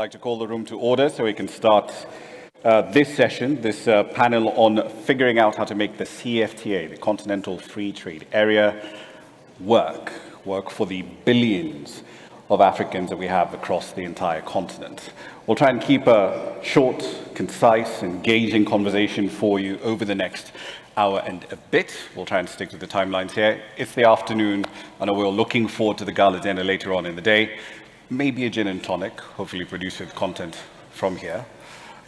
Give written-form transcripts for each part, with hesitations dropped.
like to call the room to order so we can start this session, this panel on figuring out how to make the CFTA, the Continental Free Trade Area, work for the billions of Africans that we have across the entire continent. We'll try and keep a short, concise, engaging conversation for you over the next hour and a bit. We'll try and stick to the timelines here. It's the afternoon. I know we're looking forward to the gala dinner later on in the day. Maybe a gin and tonic, hopefully produced with content from here.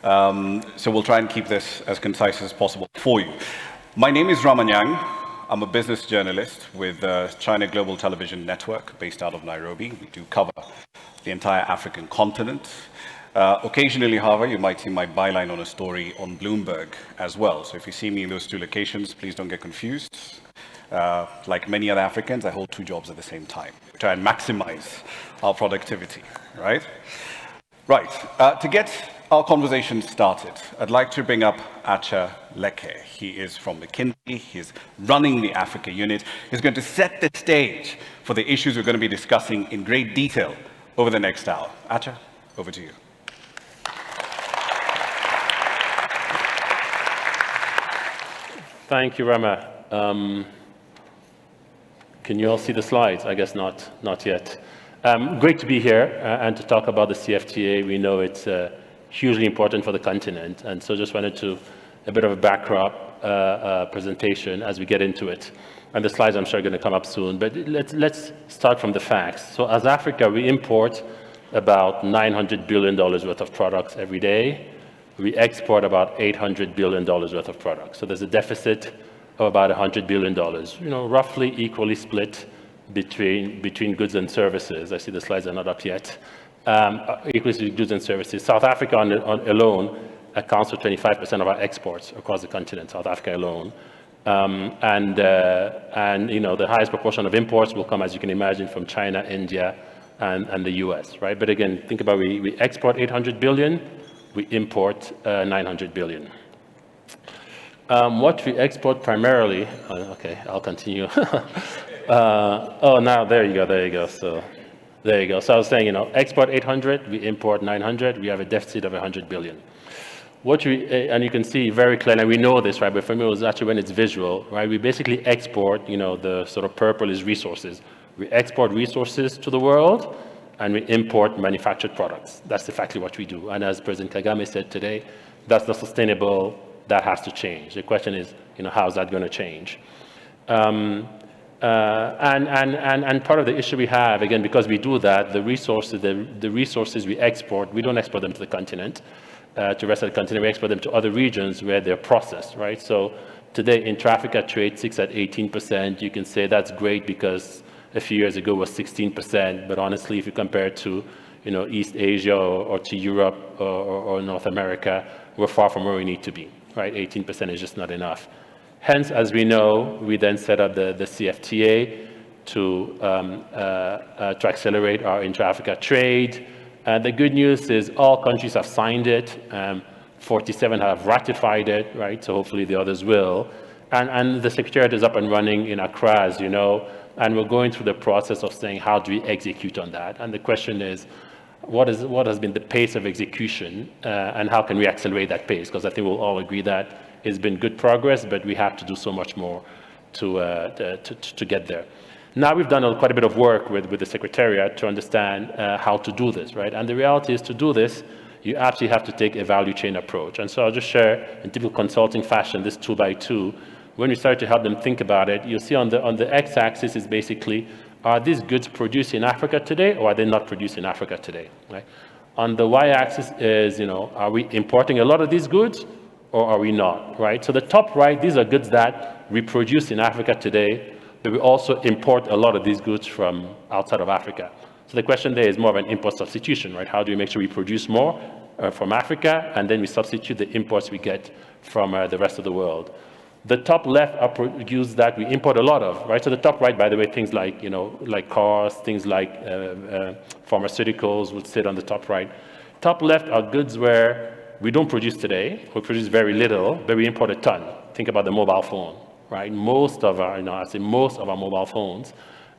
So we'll try and keep this as concise as possible for you. My name is Ramanyang. I'm a business journalist with China Global Television Network based out of Nairobi. We do cover the entire African continent. Occasionally, however, you might see my byline on a story on Bloomberg as well. So if you see me in those two locations, please don't get confused. Like many other Africans, I hold two jobs at the same time. We try and maximize our productivity, right? Right. To get our conversation started, I'd like to bring up Acha Leke. He is from McKinsey. He's running the Africa unit. He's going to set the stage for the issues we're going to be discussing in great detail over the next hour. Acha, over to you. Thank you, Rama. Can you all see the slides? I guess not yet. Great to be here and to talk about the CFTA. We know it's hugely important for the continent, and so just wanted to a bit of a backdrop presentation as we get into it. And the slides I'm sure are going to come up soon, but let's start from the facts. So as Africa, we import about $900 billion worth of products every day. We export about $800 billion worth of products. So there's a deficit of about $100 billion, roughly equally split between goods and services. I see the slides are not up yet. Equally split goods and services. South Africa alone accounts for 25% of our exports across the continent, South Africa alone. And the highest proportion of imports will come, as you can imagine, from China, India, and the US, right? But again, think about we export 800 billion, we import 900 billion. What we export primarily, okay, I'll continue. Now there you go. So there you go. So I was saying, export 800, we import 900, we have a deficit of 100 billion. And you can see very clearly, and we know this, right? But for me, it was actually when it's visual, right? We basically export, the sort of purple is resources. We export resources to the world, and we import manufactured products. That's exactly what we do. And as President Kagame said today, that's not sustainable. That has to change. The question is, how is that going to change? And part of the issue we have, again, because we do that, the resources we export, we don't export them to the continent, to the rest of the continent. We export them to other regions where they're processed, right? So today, Intra-Africa trade sits at 18%. You can say that's great because a few years ago was 16%. But honestly, if you compare it to, East Asia or to Europe or North America, we're far from where we need to be, right? 18% is just not enough. Hence, as we know, we then set up the CFTA to accelerate our intra-Africa trade. The good news is all countries have signed it. 47 have ratified it, right? So hopefully the others will. And the Secretariat is up and running in Accra, as you know, and we're going through the process of saying, how do we execute on that? And the question is, what has been the pace of execution, and how can we accelerate that pace? Because I think we'll all agree that it's been good progress, but we have to do so much more to get there. Now we've done quite a bit of work with the Secretariat to understand how to do this, right? And the reality is to do this, you actually have to take a value chain approach. And so I'll just share in typical consulting fashion, this 2x2. When we start to help them think about it, you'll see on the x-axis is basically, are these goods produced in Africa today or are they not produced in Africa today, right? On the y-axis is, are we importing a lot of these goods or are we not, right? So the top right, these are goods that we produce in Africa today, but we also import a lot of these goods from outside of Africa. So the question there is more of an import substitution, right? How do we make sure we produce more from Africa and then we substitute the imports we get from the rest of the world? The top left are produced that we import a lot of, right? So the top right, by the way, things like, like cars, things like pharmaceuticals would sit on the top right. Top left are goods where we don't produce today. We produce very little, but we import a ton. Think about the mobile phone, right? Most of our mobile phones,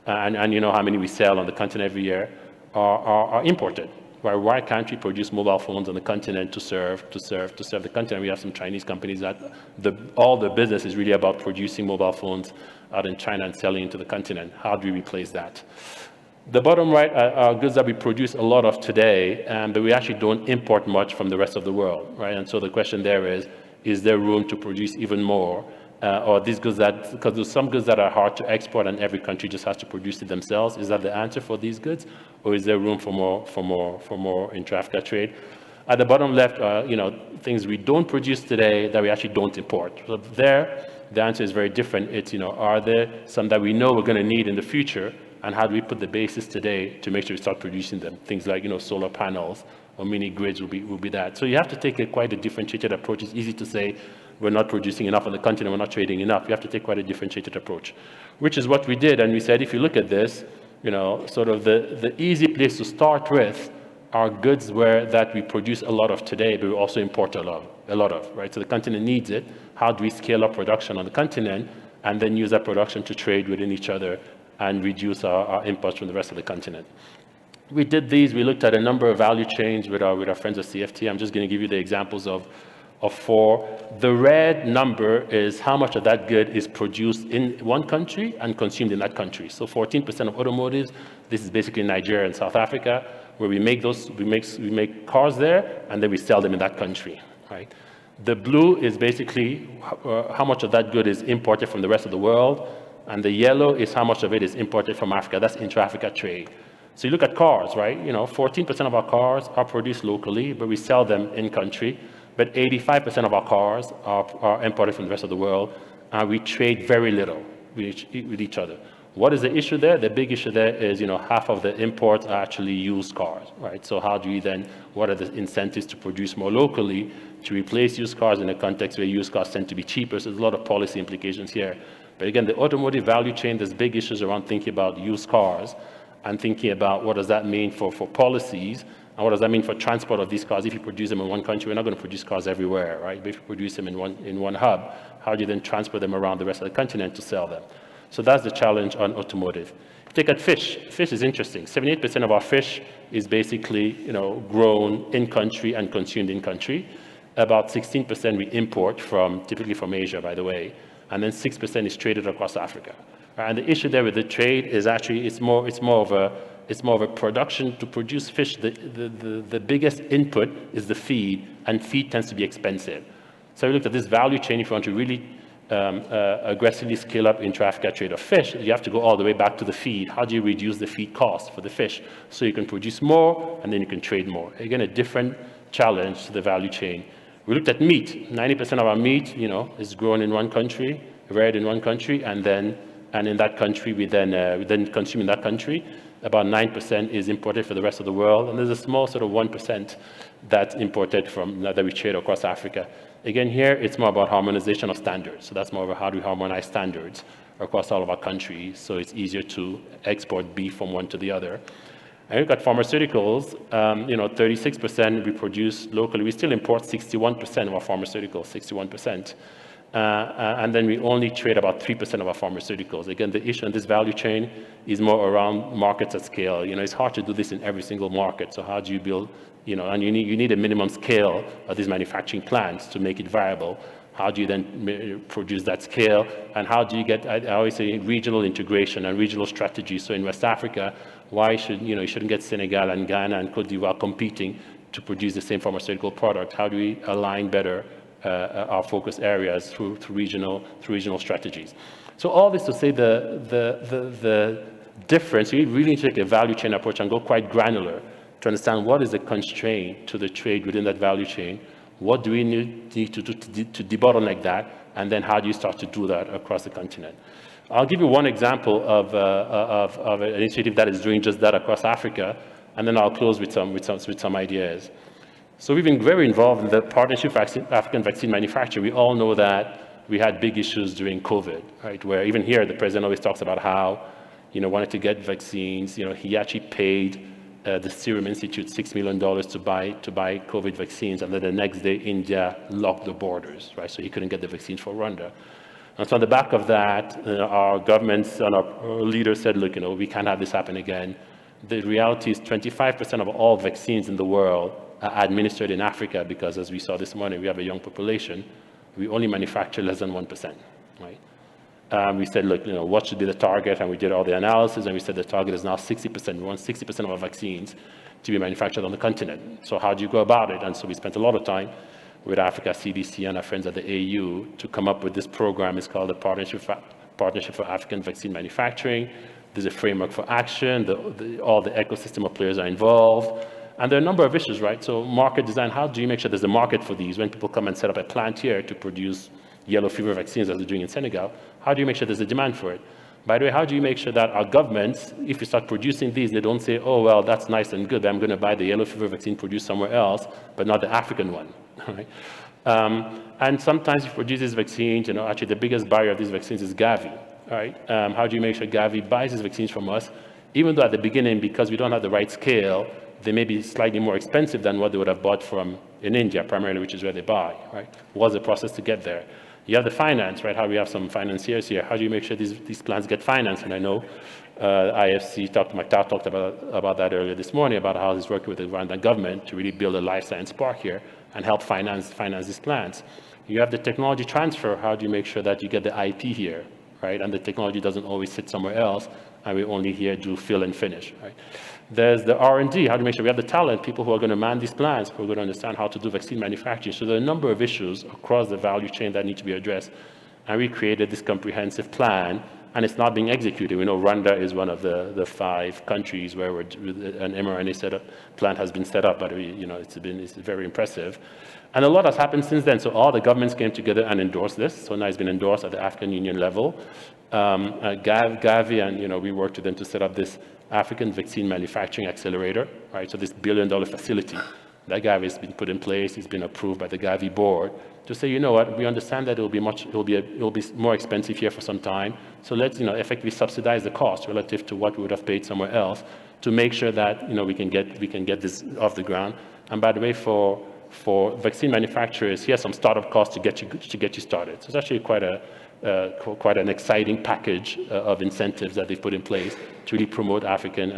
and you know how many we sell on the continent every year, are imported, Why can't we produce mobile phones on the continent to serve the continent? We have some Chinese companies that all their business is really about producing mobile phones out in China and selling into the continent. How do we replace that? The bottom right are goods that we produce a lot of today, but we actually don't import much from the rest of the world, right? And so the question there is there room to produce even more? Or these goods because there's some goods that are hard to export and every country just has to produce it themselves. Is that the answer for these goods? Or is there room for more intra-Africa trade? At the bottom left are, things we don't produce today that we actually don't import. So there, the answer is very different. It's, are there some that we know we're going to need in the future, and how do we put the basis today to make sure we start producing them? Things like, solar panels or mini grids will be that. So you have to take quite a differentiated approach. It's easy to say we're not producing enough on the continent, we're not trading enough. You have to take quite a differentiated approach, which is what we did. And we said, if you look at this, sort of the easy place to start with are goods that we produce a lot of today, but we also import a lot of, right? So the continent needs it. How do we scale up production on the continent and then use that production to trade within each other and reduce our imports from the rest of the continent? We did these. We looked at a number of value chains with our friends at CFT. I'm just going to give you the examples of four. The red number is how much of that good is produced in one country and consumed in that country. So 14% of automotives, this is basically Nigeria and South Africa, where we make cars there and then we sell them in that country, right? The blue is basically how much of that good is imported from the rest of the world, and the yellow is how much of it is imported from Africa. That's intra-Africa trade. So you look at cars, right? 14% of our cars are produced locally, but we sell them in country. But 85% of our cars are imported from the rest of the world, and we trade very little with each other. What is the issue there? The big issue there is, half of the imports are actually used cars, right? So how do we then, what are the incentives to produce more locally to replace used cars in a context where used cars tend to be cheaper? So there's a lot of policy implications here. But again, the automotive value chain, there's big issues around thinking about used cars and thinking about what does that mean for policies. And what does that mean for transport of these cars? If you produce them in one country, we're not going to produce cars everywhere, right? But if you produce them in one hub, how do you then transport them around the rest of the continent to sell them? So that's the challenge on automotive. If you take at fish, fish is interesting. 78% of our fish is basically, grown in country and consumed in country. About 16% we import typically from Asia, by the way, and then 6% is traded across Africa. And the issue there with the trade is actually it's more of a production to produce fish. The biggest input is the feed, and feed tends to be expensive. So we looked at this value chain. If you want to really aggressively scale up intra-Africa trade of fish, you have to go all the way back to the feed. How do you reduce the feed cost for the fish so you can produce more and then you can trade more? Again, a different challenge to the value chain. We looked at meat. 90% of our meat, is grown in one country, reared in one country, and in that country we then consume in that country. About 9% is imported for the rest of the world, and there's a small sort of 1% that's imported that we trade across Africa. Again, here it's more about harmonization of standards. So that's more about how do we harmonize standards across all of our countries so it's easier to export beef from one to the other. And look at pharmaceuticals. 36% we produce locally. We still import 61% of our pharmaceuticals, 61%. And then we only trade about 3% of our pharmaceuticals. Again, the issue in this value chain is more around markets at scale. It's hard to do this in every single market. So how do you build, and you need a minimum scale of these manufacturing plants to make it viable. How do you then produce that scale? And how do you get, I always say, regional integration and regional strategy. So in West Africa, you shouldn't get Senegal and Ghana and Cote d'Ivoire competing to produce the same pharmaceutical product. How do we align better our focus areas through regional strategies? So all this to say the difference, you really need to take a value chain approach and go quite granular to understand what is the constraint to the trade within that value chain. What do we need to do to debottleneck that? And then how do you start to do that across the continent? I'll give you one example of an initiative that is doing just that across Africa, and then I'll close with some ideas. So we've been very involved in the partnership for African vaccine manufacture. We all know that we had big issues during COVID, right? Where even here, the president always talks about how, wanted to get vaccines. He actually paid the Serum Institute $6 million to buy COVID vaccines, and then the next day, India locked the borders, right? So he couldn't get the vaccines for Rwanda. And so on the back of that, our governments and our leaders said, look, we can't have this happen again. The reality is 25% of all vaccines in the world are administered in Africa because, as we saw this morning, we have a young population. We only manufacture less than 1%, right? We said, look, what should be the target? And we did all the analysis, and we said the target is now 60%. We want 60% of our vaccines to be manufactured on the continent. So how do you go about it? And so we spent a lot of time with Africa CDC and our friends at the AU to come up with this program. It's called the Partnership for African Vaccine Manufacturing. There's a framework for action. All the ecosystem of players are involved. And there are a number of issues, right? So market design, how do you make sure there's a market for these? When people come and set up a plant here to produce yellow fever vaccines, as they're doing in Senegal, how do you make sure there's a demand for it? By the way, how do you make sure that our governments, if you start producing these, they don't say, oh, well, that's nice and good, I'm going to buy the yellow fever vaccine produced somewhere else, but not the African one, right? And sometimes if you produce these vaccines, actually the biggest buyer of these vaccines is Gavi, right? How do you make sure Gavi buys these vaccines from us? Even though at the beginning, because we don't have the right scale, they may be slightly more expensive than what they would have bought from in India, primarily, which is where they buy, right? What's the process to get there? You have the finance, right? How we have some financiers here. How do you make sure these plans get financed? And I know IFC Mactar talked about that earlier this morning, about how he's working with the Rwandan government to really build a life science park here and help finance these plans. You have the technology transfer. How do you make sure that you get the IP here, right? And the technology doesn't always sit somewhere else, and we only here do fill and finish, right? There's the R&D. How to make sure we have the talent, people who are going to man these plants, who are going to understand how to do vaccine manufacturing. So there are a number of issues across the value chain that need to be addressed. And we created this comprehensive plan, and it's not being executed. We know Rwanda is one of the 5 countries where an mRNA plant has been set up, but it's very impressive. And a lot has happened since then. So all the governments came together and endorsed this. So now it's been endorsed at the African Union level. Gavi and we worked with them to set up this African Vaccine Manufacturing Accelerator, right? So this $1 billion facility that Gavi has been put in place, it's been approved by the Gavi board to say, we understand that it will be more expensive here for some time. So let's effectively subsidize the cost relative to what we would have paid somewhere else to make sure that we can get this off the ground. And by the way, for vaccine manufacturers, here's some startup costs to get you started. So it's actually quite an exciting package of incentives that they've put in place to really promote African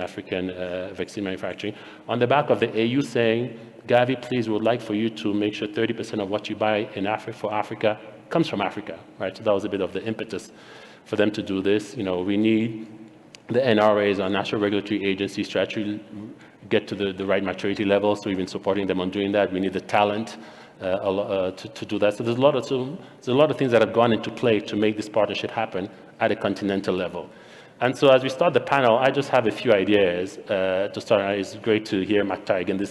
vaccine manufacturing. On the back of the AU saying, Gavi, please, we would like for you to make sure 30% of what you buy in for Africa comes from Africa, right? So that was a bit of the impetus for them to do this. We need the NRAs, our national regulatory agencies, to actually get to the right maturity level. So we've been supporting them on doing that. We need the talent to do that. So there's a lot of things that have gone into play to make this partnership happen at a continental level. And so as we start the panel, I just have a few ideas to start. It's great to hear Mactar again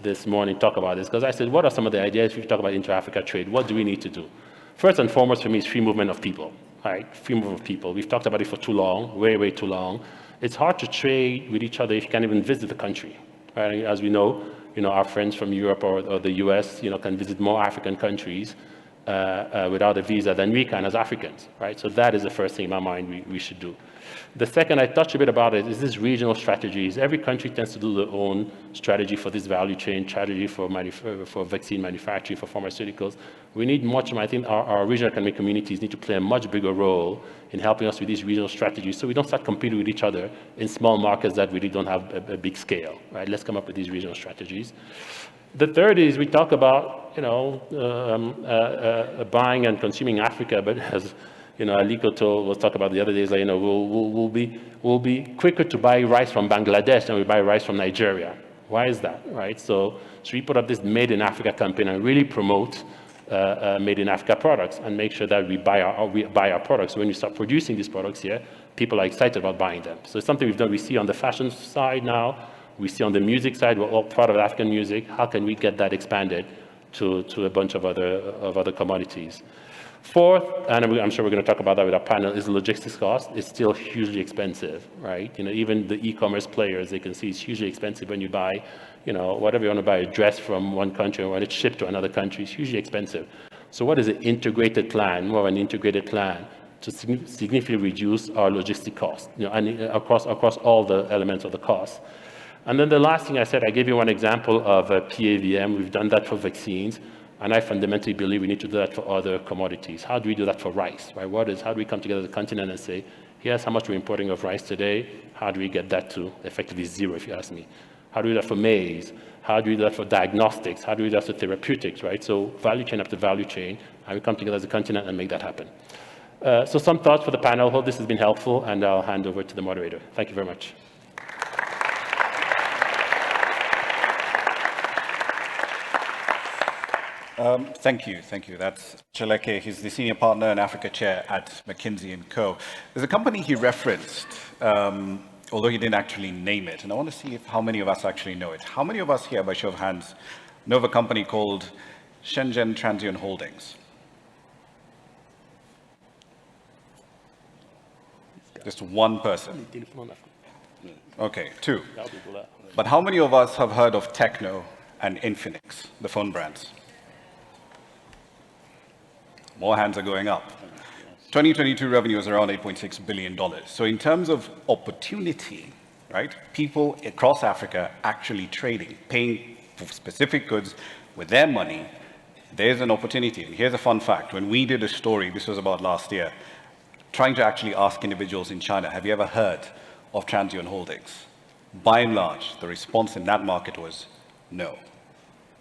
this morning talk about this, because I said, what are some of the ideas if you talk about intra-Africa trade? What do we need to do? First and foremost for me is free movement of people, right? Free movement of people. We've talked about it for too long, way, way too long. It's hard to trade with each other if you can't even visit the country, right? As we know, our friends from Europe or the US, can visit more African countries without a visa than we can as Africans, right? So that is the first thing in my mind we should do. The second, I touched a bit about it, is this regional strategies. Every country tends to do their own strategy for this value chain, strategy for vaccine manufacturing, for pharmaceuticals. We need much, I think our regional economic communities need to play a much bigger role in helping us with these regional strategies so we don't start competing with each other in small markets that really don't have a big scale, right? Let's come up with these regional strategies. The third is we talk about, buying and consuming Africa, but as Aliko was talking about the other days, we'll be quicker to buy rice from Bangladesh than we buy rice from Nigeria. Why is that, right? So we put up this Made in Africa campaign and really promote Made in Africa products and make sure that we buy our products. So when we start producing these products here, people are excited about buying them. So it's something we've done. We see on the fashion side now. We see on the music side, we're all proud of African music. How can we get that expanded to a bunch of other commodities? Fourth, and I'm sure we're going to talk about that with our panel, is logistics cost. It's still hugely expensive, right? Even the e-commerce players, they can see it's hugely expensive when you buy, whatever you want to buy, a dress from one country and when it's shipped to another country, it's hugely expensive. So what is an integrated plan, more of an integrated plan to significantly reduce our logistic costs, and across all the elements of the cost? And then the last thing I said, I gave you one example of a PAVM. We've done that for vaccines. And I fundamentally believe we need to do that for other commodities. How do we do that for rice, right? How do we come together as a continent and say, here's how much we're importing of rice today. How do we get that to effectively zero, if you ask me? How do we do that for maize? How do we do that for diagnostics? How do we do that for therapeutics, right? So value chain after value chain, and we come together as a continent and make that happen. So some thoughts for the panel. Hope this has been helpful, and I'll hand over to the moderator. Thank you very much. Thank you. That's Chaleke. He's the senior partner and Africa chair at McKinsey & Co. There's a company he referenced, although he didn't actually name it, and I want to see how many of us actually know it. How many of us here, by show of hands, know of a company called Shenzhen Transient Holdings? Just one person. Okay, two. But how many of us have heard of Techno and Infinix, the phone brands? More hands are going up. 2022 revenue was around $8.6 billion. So in terms of opportunity, right, people across Africa actually trading, paying for specific goods with their money, there's an opportunity. And here's a fun fact. When we did a story, this was about last year, trying to actually ask individuals in China, have you ever heard of Transient Holdings? By and large, the response in that market was no,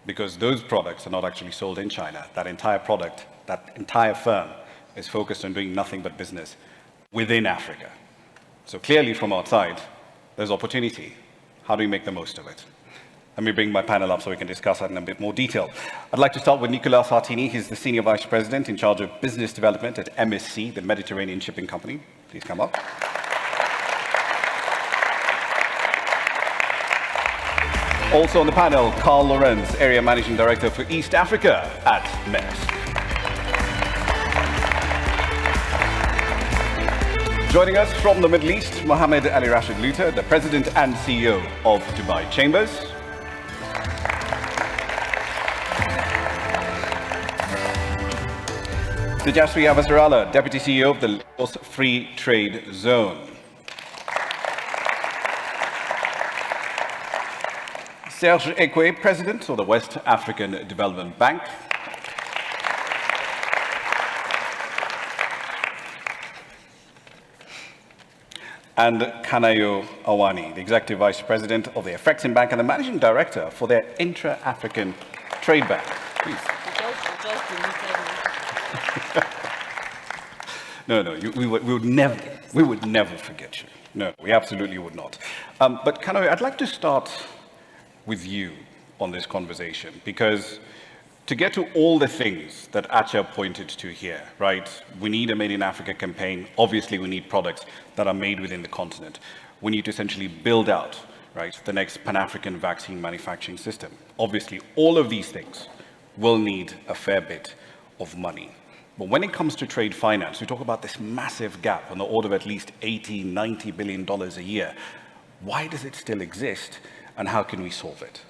because those products are not actually sold in China. That entire product, that entire firm is focused on doing nothing but business within Africa. So clearly from outside, there's opportunity. How do we make the most of it? Let me bring my panel up so we can discuss that in a bit more detail. I'd like to start with Nicolas Sartini. He's the Senior Vice President in charge of Business Development at MSC, the Mediterranean Shipping Company. Please come up. Also on the panel, Carl Lorenz, Area Managing Director for East Africa at Maersk. Joining us from the Middle East, Mohammed Ali Rashid Luta, the President and CEO of Dubai Chambers. Tejaswi Avasarala, Deputy CEO of the Lagos Free Trade Zone. Serge Ekwe, President of the West African Development Bank. And Kanayo Awani, the Executive Vice President of the AfCFTA Bank and the Managing Director for their Intra-African Trade Bank. Please. No, we would never forget you. No, we absolutely would not. But Kanayo, I'd like to start with you on this conversation, because to get to all the things that Acha pointed to here, right? We need a Made in Africa campaign. Obviously, we need products that are made within the continent. We need to essentially build out, right, the next Pan-African vaccine manufacturing system. Obviously, all of these things will need a fair bit of money. But when it comes to trade finance, we talk about this massive gap on the order of at least $80, $90 billion a year. Why does it still exist, and how can we solve it?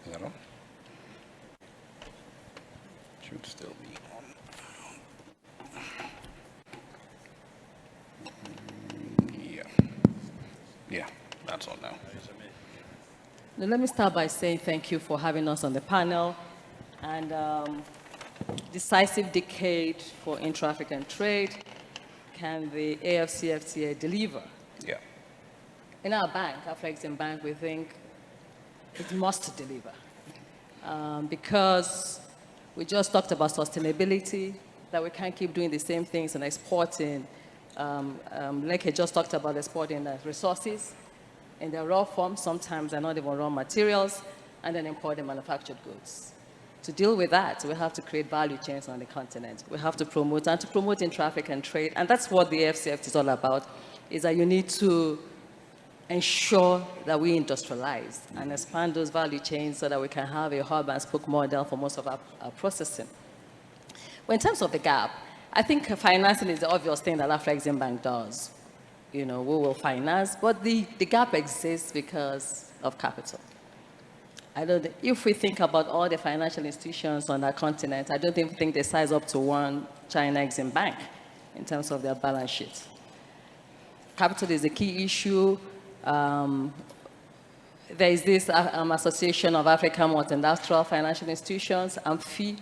Is that on? Should still be on. Yeah, that's on now. Now, let me start by saying thank you for having us on the panel. And decisive decade for intra-African trade. Can the AfCFTA deliver? Yeah. In our bank, AfCFTA Bank, we think it must deliver. Because we just talked about sustainability, that we can't keep doing the same things and exporting. Leke just talked about exporting resources in their raw form, sometimes they're not even raw materials, and then importing manufactured goods. To deal with that, we have to create value chains on the continent. We have to promote intra-African trade, and that's what the AfCFTA is all about, is that you need to ensure that we industrialize and expand those value chains so that we can have a hub and spoke model for most of our processing. Well, in terms of the gap, I think financing is the obvious thing that AfCFTA Bank does. You know, we will finance, but the gap exists because of capital. If we think about all the financial institutions on our continent, I don't even think they size up to one China Exim Bank in terms of their balance sheet. Capital is a key issue. There is this Association of African Multi-Industrial Financial Institutions, AmFI.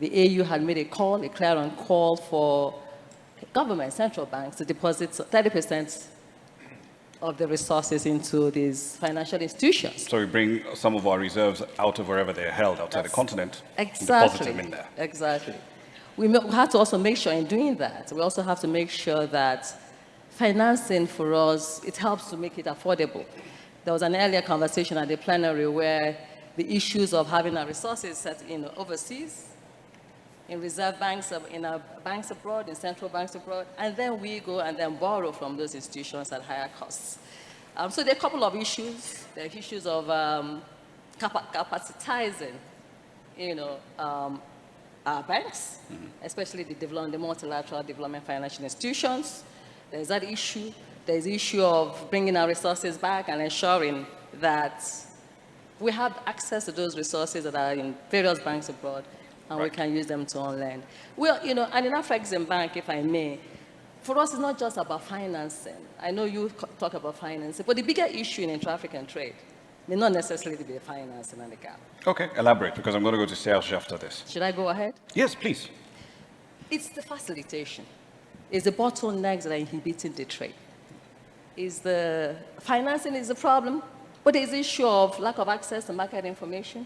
The AU had made a clarion call for government, central banks to deposit 30% of the resources into these financial institutions. So we bring some of our reserves out of wherever they're held, outside the continent, and deposit them in there. Exactly. We have to also make sure in doing that, we also have to make sure that financing for us, it helps to make it affordable. There was an earlier conversation at the plenary where the issues of having our resources set in overseas, in reserve banks, in our banks abroad, in central banks abroad, and then we go and then borrow from those institutions at higher costs. So there are a couple of issues. There are issues of capacitizing, our banks, especially the multilateral development financial institutions. There's that issue. There's the issue of bringing our resources back and ensuring that we have access to those resources that are in various banks abroad, and we can use them to on-lend. Well, and in AfCFTA, if I may, for us, it's not just about financing. I know you talk about financing, but the bigger issue in intra-African trade may not necessarily be the financing and the gap. Okay, elaborate, because I'm going to go to Serge after this. Should I go ahead? Yes, please. It's the facilitation. It's the bottlenecks that are inhibiting the trade. Is the financing is the problem, but there's the issue of lack of access to market information.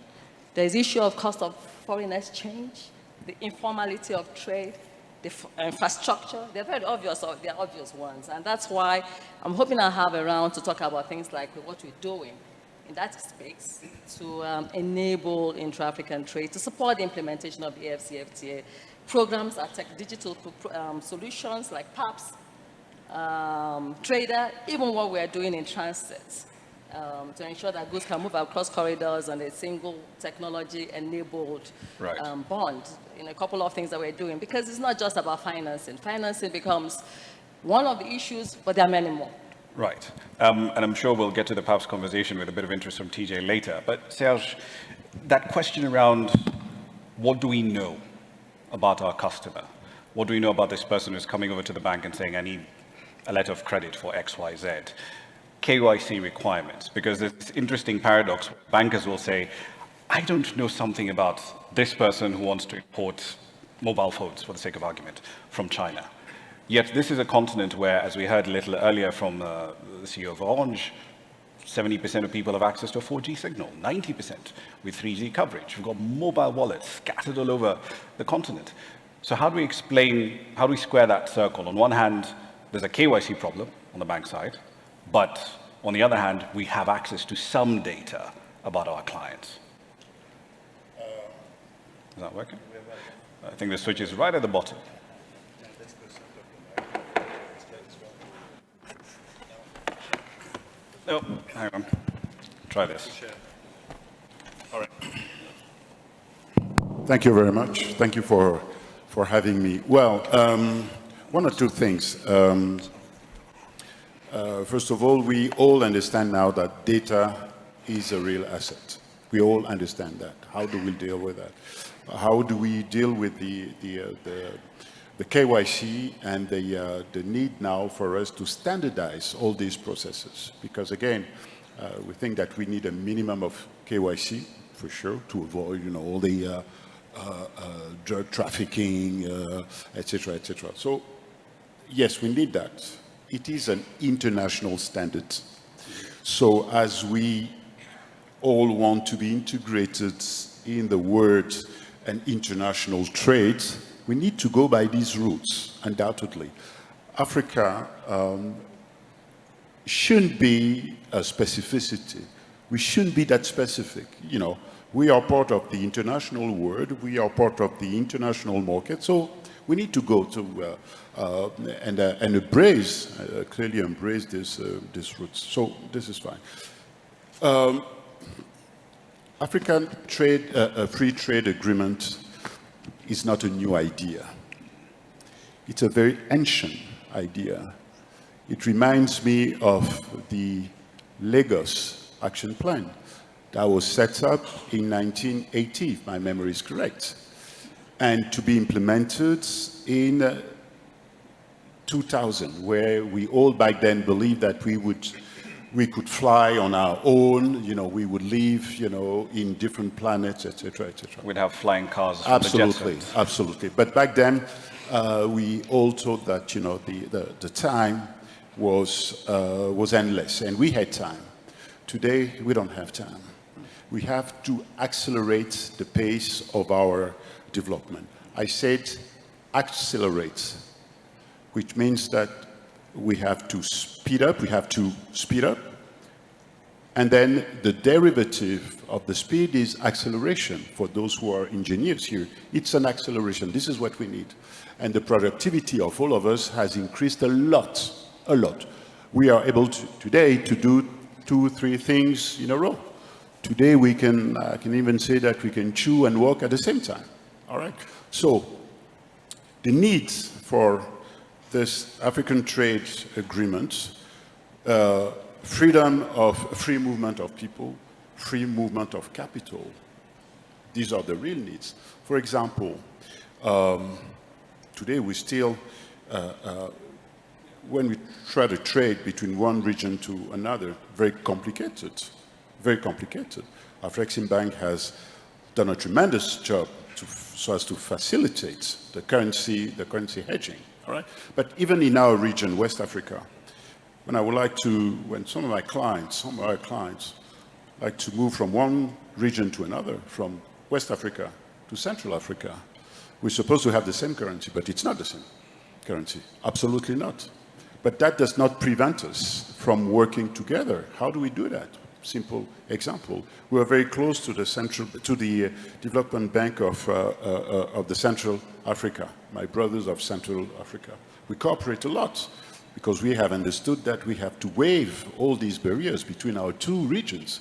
There's the issue of cost of foreign exchange, the informality of trade, the infrastructure. They're very obvious, they're obvious ones. And that's why I'm hoping I'll have a round to talk about things like what we're doing in that space to enable intra-African trade, to support the implementation of the AfCFTA. Programs are digital solutions like PAPPS, Trader, even what we're doing in transit, to ensure that goods can move across corridors on a single technology-enabled bond. A couple of things that we're doing, because it's not just about financing. Financing becomes one of the issues, but there are many more. Right. And I'm sure we'll get to the PAPPS conversation with a bit of interest from TJ later. But Serge, that question around what do we know about our customer? What do we know about this person who's coming over to the bank and saying, I need a letter of credit for X, Y, Z? KYC requirements, because there's this interesting paradox. Bankers will say, I don't know something about this person who wants to import mobile phones, for the sake of argument, from China. Yet this is a continent where, as we heard a little earlier from the CEO of Orange, 70% of people have access to a 4G signal, 90% with 3G coverage. We've got mobile wallets scattered all over the continent. So how do we square that circle? On one hand, there's a KYC problem on the bank side, but on the other hand, we have access to some data about our clients. Is that working? I think the switch is right at the bottom. Oh, hang on. Try this. All right. Thank you very much. Thank you for having me. Well, one or two things. First of all, we all understand now that data is a real asset. We all understand that. How do we deal with that? How do we deal with the KYC and the need now for us to standardize all these processes? Because again, we think that we need a minimum of KYC for sure to avoid, all the drug trafficking, etc., etc. So yes, we need that. It is an international standard. So as we all want to be integrated in the word and international trade, we need to go by these routes, undoubtedly. Africa shouldn't be a specificity. We shouldn't be that specific. We are part of the international world. We are part of the international market. So we need to go to and embrace, clearly embrace this routes. So this is fine. African free trade agreement is not a new idea. It's a very ancient idea. It reminds me of the Lagos Action Plan that was set up in 1980, if my memory is correct, and to be implemented in 2000, where we all back then believed that we would we could fly on our own, we would live, in different planets, etc., etc. We'd have flying cars. Absolutely, absolutely. But back then, we all thought that, the time was endless, and we had time. Today, we don't have time. We have to accelerate the pace of our development. I said accelerate, which means that we have to speed up, and then the derivative of the speed is acceleration. For those who are engineers here, it's an acceleration. This is what we need. And the productivity of all of us has increased a lot, a lot. We are able today to do 2-3 things in a row. Today I can even say that we can chew and walk at the same time. All right? So the need for this African trade agreement, free movement of people, free movement of capital, these are the real needs. For example, today we still, when we try to trade between one region to another, very complicated, very complicated. AfCFTA has done a tremendous job so as to facilitate the currency hedging, all right? But even in our region, West Africa, when some of our clients like to move from one region to another, from West Africa to Central Africa, we're supposed to have the same currency, but it's not the same currency, absolutely not. But that does not prevent us from working together. How do we do that? Simple example. We are very close to the Development Bank of the Central Africa, my brothers of Central Africa. We cooperate a lot because we have understood that we have to waive all these barriers between our two regions.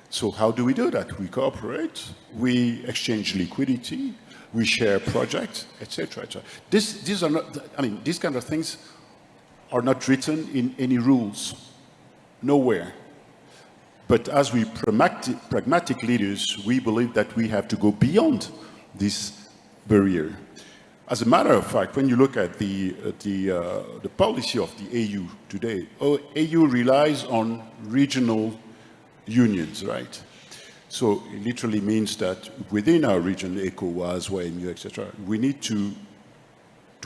So how do we do that? We cooperate, we exchange liquidity, we share projects, etc. These are not, these kind of things are not written in any rules, nowhere. But as we pragmatic leaders, we believe that we have to go beyond this barrier. As a matter of fact, when you look at the policy of the AU today, AU relies on regional unions, right? So it literally means that within our region, ECOWAS, YMU, etc., we need to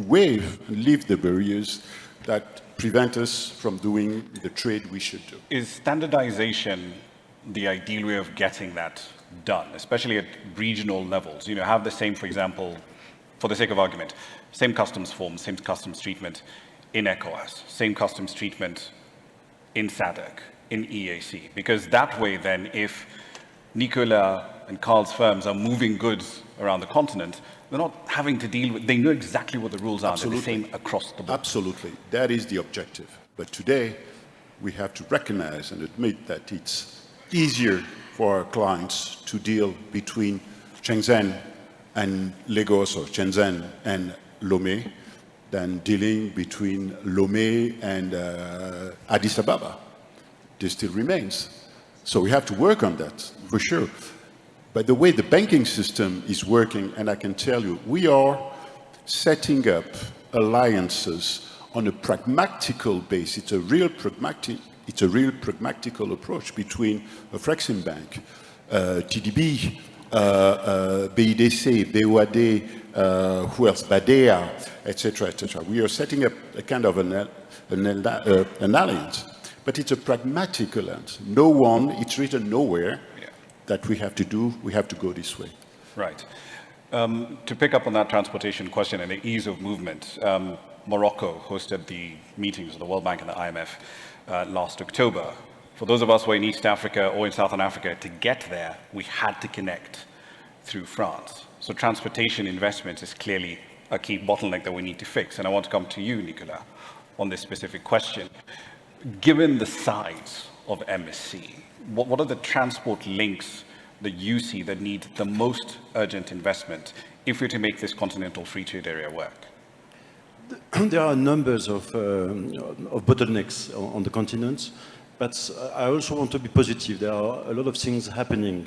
waive and lift the barriers that prevent us from doing the trade we should do. Is standardization the ideal way of getting that done, especially at regional levels? Have the same, for example, for the sake of argument, same customs forms, same customs treatment in ECOWAS, same customs treatment in SADC, in EAC, because that way then, if Nicolas and Carl's firms are moving goods around the continent, they're not having to deal with, they know exactly what the rules are. They're the same across the board. Absolutely. That is the objective. But today, we have to recognize and admit that it's easier for our clients to deal between Shenzhen and Lagos or Shenzhen and Lomé than dealing between Lomé and Addis Ababa. This still remains. So we have to work on that, for sure. But the way the banking system is working, and I can tell you, we are setting up alliances on a pragmatical base. It's a real pragmatical approach between AfCFTA, TDB, BIDC, BOAD, who else, BADEA, etc., etc. We are setting up a kind of an alliance, but it's a pragmatic alliance. It's written nowhere that we have to go this way. Right. To pick up on that transportation question and the ease of movement, Morocco hosted the meetings of the World Bank and the IMF last October. For those of us who are in East Africa or in Southern Africa, to get there, we had to connect through France. So transportation investment is clearly a key bottleneck that we need to fix. And I want to come to you, Nicolas, on this specific question. Given the size of MSC, what are the transport links that you see that need the most urgent investment if we're to make this continental free trade area work? There are numbers of bottlenecks on the continent, but I also want to be positive. There are a lot of things happening.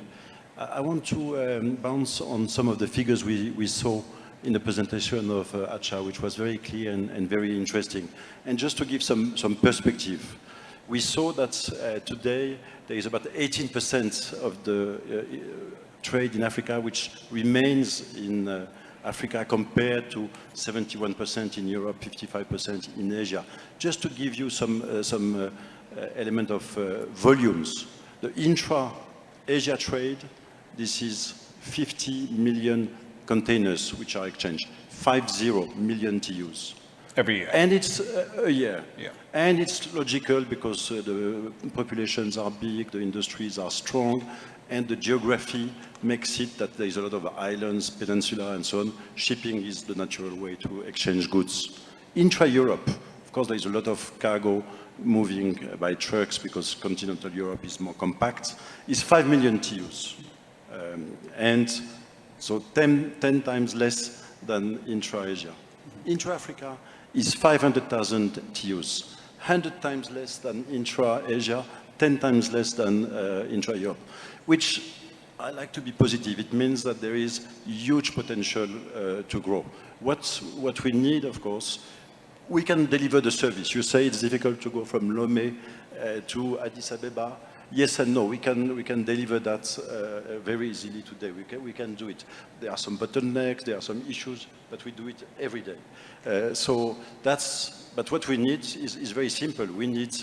I want to bounce on some of the figures we saw in the presentation of Acha, which was very clear and very interesting. And just to give some perspective, We saw that today there is about 18% of the trade in Africa which remains in Africa compared to 71% in Europe, 55% in Asia. Just to give you some element of volumes, the intra-Asia trade, this is 50 million containers which are exchanged, 50 million TEUs. Every year. And it's a year. Yeah. And it's logical because the populations are big, the industries are strong, and the geography makes it that there is a lot of islands, peninsula, and so on. Shipping is the natural way to exchange goods. Intra-Europe, of course, there is a lot of cargo moving by trucks because continental Europe is more compact, is 5 million TEUs. And so 10 times less than intra-Asia. Intra-Africa is 500,000 TEUs, 100 times less than intra-Asia, 10 times less than intra-Europe, which I like to be positive. It means that there is huge potential to grow. What we need, of course, we can deliver the service. You say it's difficult to go from Lomé to Addis Ababa. Yes and no, we can deliver that very easily today. We can do it. There are some bottlenecks, there are some issues, but we do it every day. But what we need is very simple. We need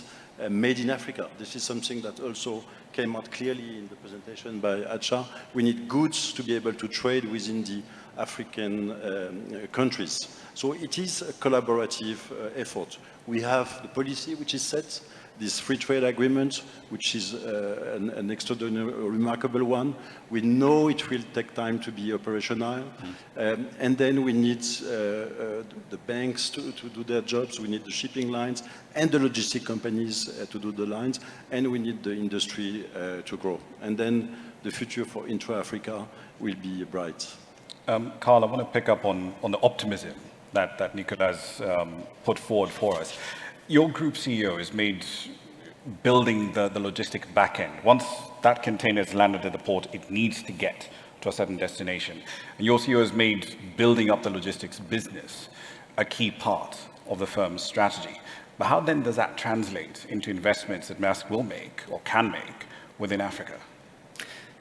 made in Africa. This is something that also came out clearly in the presentation by Acha. We need goods to be able to trade within the African countries. So it is a collaborative effort. We have the policy which is set, this free trade agreement, which is an extraordinary, remarkable one. We know it will take time to be operational. And then we need the banks to do their jobs. We need the shipping lines and the logistic companies to do the lines. And we need the industry to grow. And then the future for Intra-Africa will be bright. Carl, I want to pick up on the optimism that Nicolas put forward for us. Your group CEO has made building the logistic backend. Once that container is landed at the port, it needs to get to a certain destination. And your CEO has made building up the logistics business a key part of the firm's strategy. But how then does that translate into investments that Maersk will make or can make within Africa?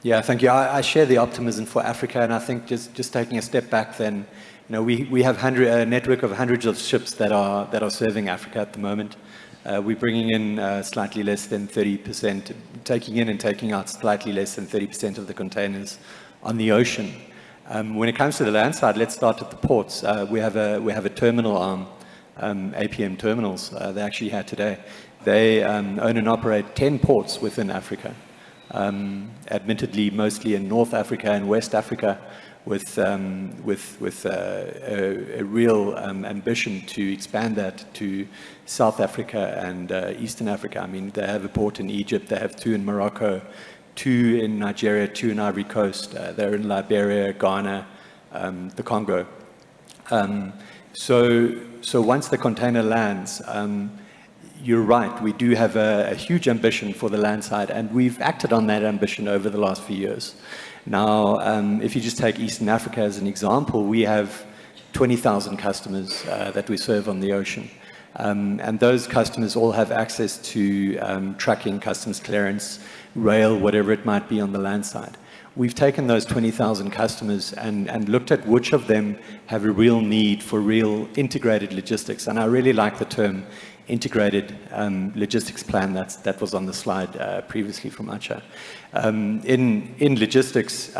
Yeah, thank you. I share the optimism for Africa, and I think just taking a step back then, we have a network of hundreds of ships that are serving Africa at the moment. We're bringing in slightly less than 30%, taking in and taking out slightly less than 30% of the containers on the ocean. When it comes to the land side, let's start at the ports. We have a terminal arm, APM Terminals. They actually had today. They own and operate 10 ports within Africa. Admittedly, mostly in North Africa and West Africa, with a real ambition to expand that to South Africa and Eastern Africa. I mean, they have a port in Egypt, they have 2 in Morocco, 2 in Nigeria, 2 in Ivory Coast, they're in Liberia, Ghana, the Congo. So once the container lands, you're right, we do have a huge ambition for the land side, and we've acted on that ambition over the last few years. Now, if you just take Eastern Africa as an example, we have 20,000 customers that we serve on the ocean. And those customers all have access to trucking, customs clearance, rail, whatever it might be on the land side. We've taken those 20,000 customers and looked at which of them have a real need for real integrated logistics. And I really like the term integrated logistics plan that was on the slide previously from Acha. In logistics,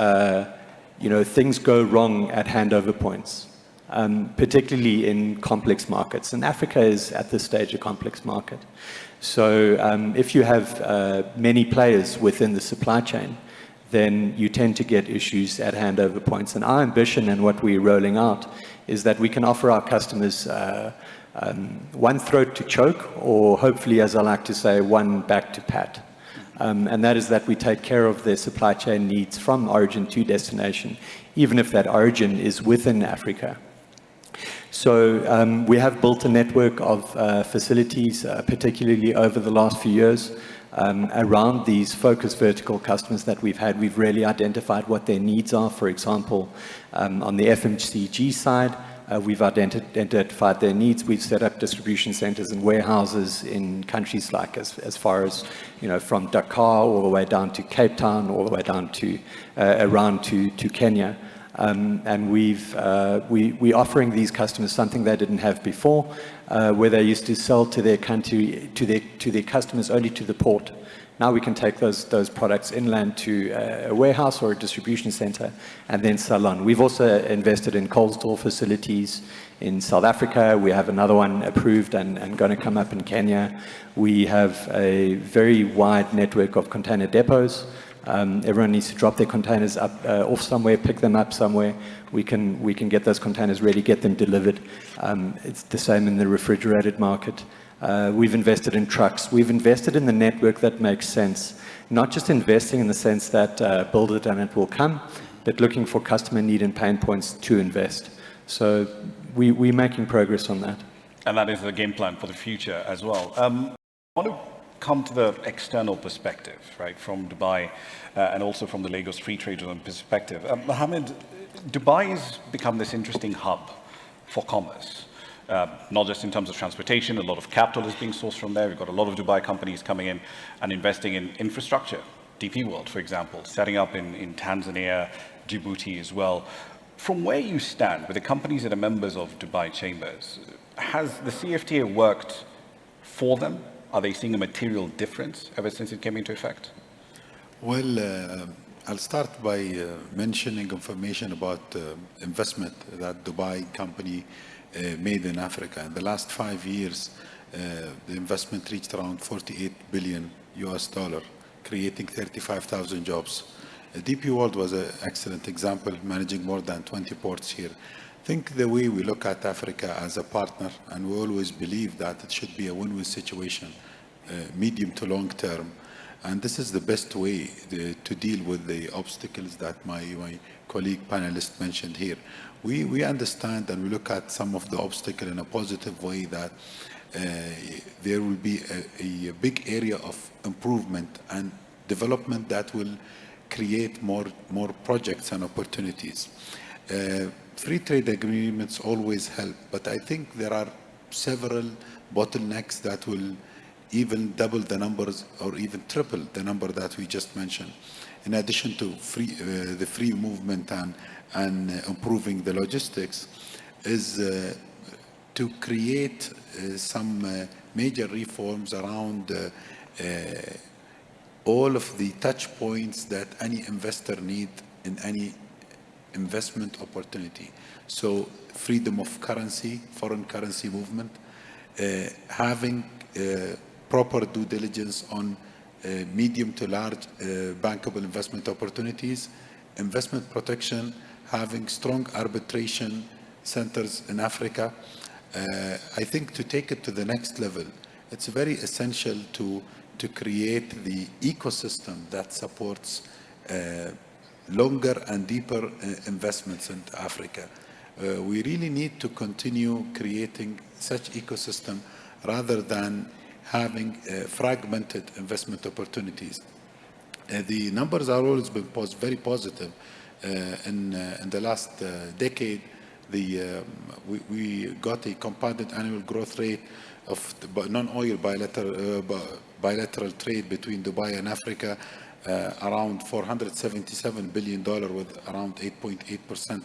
things go wrong at handover points, particularly in complex markets. And Africa is at this stage a complex market. So if you have many players within the supply chain, then you tend to get issues at handover points. And our ambition and what we're rolling out is that we can offer our customers one throat to choke, or hopefully, as I like to say, one back to pat. And that is that we take care of their supply chain needs from origin to destination, even if that origin is within Africa. So we have built a network of facilities, particularly over the last few years, around these focused vertical customers that we've had. We've really identified what their needs are. For example, on the FMCG side, We've identified their needs. We've set up distribution centers and warehouses in countries like as far as, from Dakar all the way down to Cape Town, all the way down to around to Kenya. And we're offering these customers something they didn't have before, where they used to sell to their country, to their customers only to the port. Now we can take those products inland to a warehouse or a distribution center and then sell on. We've also invested in cold store facilities in South Africa. We have another one approved and going to come up in Kenya. We have a very wide network of container depots. Everyone needs to drop their containers off somewhere, pick them up somewhere. We can get those containers ready, get them delivered. It's the same in the refrigerated market. We've invested in trucks. We've invested in the network that makes sense. Not just investing in the sense that build it and it will come, but looking for customer need and pain points to invest. So we're making progress on that. And that is the game plan for the future as well. I want to come to the external perspective, right, from Dubai and also from the Lagos Free Trade Zone perspective. Mohammed, Dubai has become this interesting hub for commerce. Not just in terms of transportation, a lot of capital is being sourced from there. We've got a lot of Dubai companies coming in and investing in infrastructure. DP World, for example, setting up in Tanzania, Djibouti as well. From where you stand with the companies that are members of Dubai Chambers, has the CFTA worked for them? Are they seeing a material difference ever since it came into effect? Well, I'll start by mentioning information about investment that Dubai company made in Africa. In the last 5 years, the investment reached around 48 billion US dollar, creating 35,000 jobs. DP World was an excellent example, managing more than 20 ports here. I think the way we look at Africa as a partner, and we always believe that it should be a win-win situation, medium to long term. And this is the best way to deal with the obstacles that my colleague panelist mentioned here. We understand and we look at some of the obstacles in a positive way, that there will be a big area of improvement and development that will create more projects and opportunities. Free trade agreements always help, but I think there are several bottlenecks that will even double the numbers or even triple the number that we just mentioned. In addition to the free movement and improving the logistics, is to create some major reforms around all of the touch points that any investor need in any investment opportunity. So freedom of currency, foreign currency movement, having proper due diligence on medium to large bankable investment opportunities, investment protection, having strong arbitration centers in Africa. I think to take it to the next level, it's very essential to create the ecosystem that supports longer and deeper investments into Africa. We really need to continue creating such ecosystem rather than having fragmented investment opportunities. The numbers are always been very positive. In the last decade, we got a compounded annual growth rate of non-oil bilateral trade between Dubai and Africa, around $477 billion with around 8.8%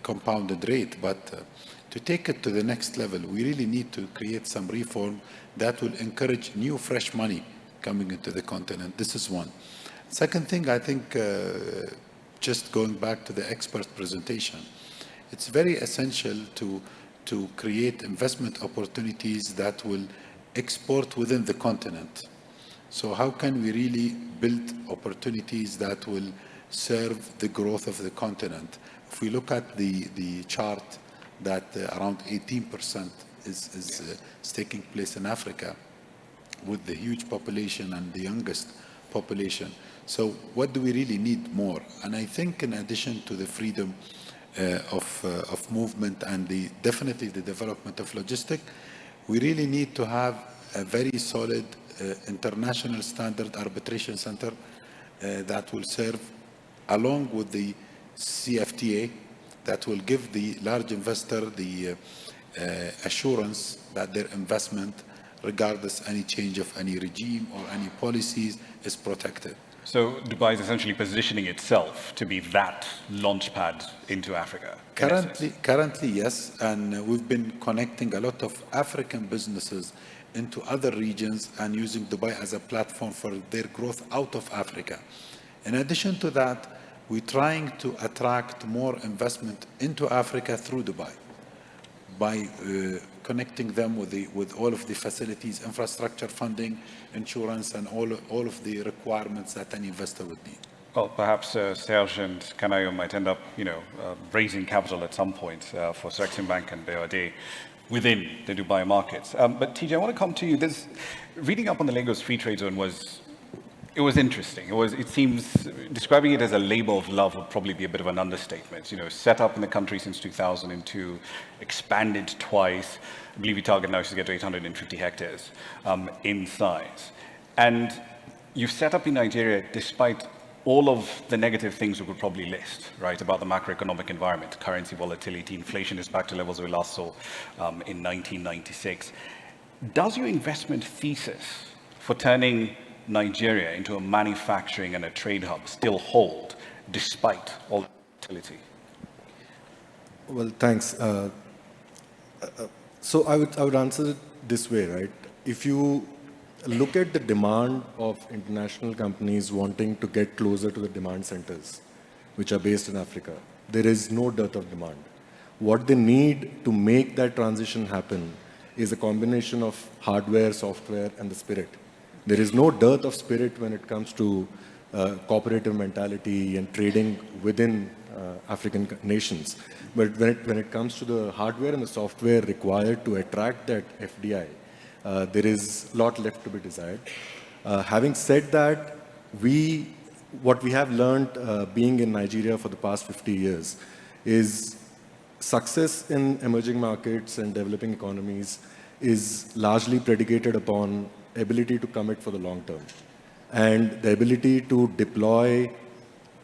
compounded rate. But to take it to the next level, we really need to create some reform that will encourage new, fresh money coming into the continent. This is one. Second thing, I think, just going back to the expert presentation, it's very essential to create investment opportunities that will export within the continent. So how can we really build opportunities that will serve the growth of the continent? If we look at the chart, that around 18% is taking place in Africa, with the huge population and the youngest population. So what do we really need more? And I think in addition to the freedom of movement and definitely the development of logistics, we really need to have a very solid international standard arbitration center that will serve along with the CFTA that will give the large investor the assurance that their investment, regardless any change of any regime or any policies, is protected. So Dubai is essentially positioning itself to be that launchpad into Africa. Currently, yes, and we've been connecting a lot of African businesses into other regions and using Dubai as a platform for their growth out of Africa. In addition to that, we're trying to attract more investment into Africa through Dubai by connecting them with all of the facilities, infrastructure funding, insurance, and all of the requirements that an investor would need. Well, perhaps Serge and Kanayo might end up, raising capital at some point for Sexim Bank and BOD within the Dubai markets. But TJ, I want to come to you. Reading up on the Lagos Free Trade Zone was interesting. It seems, describing it as a labor of love would probably be a bit of an understatement. Set up in the country since 2002, expanded twice. I believe you target now to get to 850 hectares in size. And you've set up in Nigeria despite all of the negative things we could probably list, right, about the macroeconomic environment, currency volatility, inflation is back to levels we last saw in 1996. Does your investment thesis for turning Nigeria into a manufacturing and a trade hub still hold despite all the volatility? Well, thanks. So I would answer it this way, right? If you look at the demand of international companies wanting to get closer to the demand centers, which are based in Africa, there is no dearth of demand. What they need to make that transition happen is a combination of hardware, software, and the spirit. There is no dearth of spirit when it comes to cooperative mentality and trading within African nations. But when it comes to the hardware and the software required to attract that FDI, there is a lot left to be desired. Having said that, what we have learned being in Nigeria for the past 50 years is success in emerging markets and developing economies is largely predicated upon ability to commit for the long term and the ability to deploy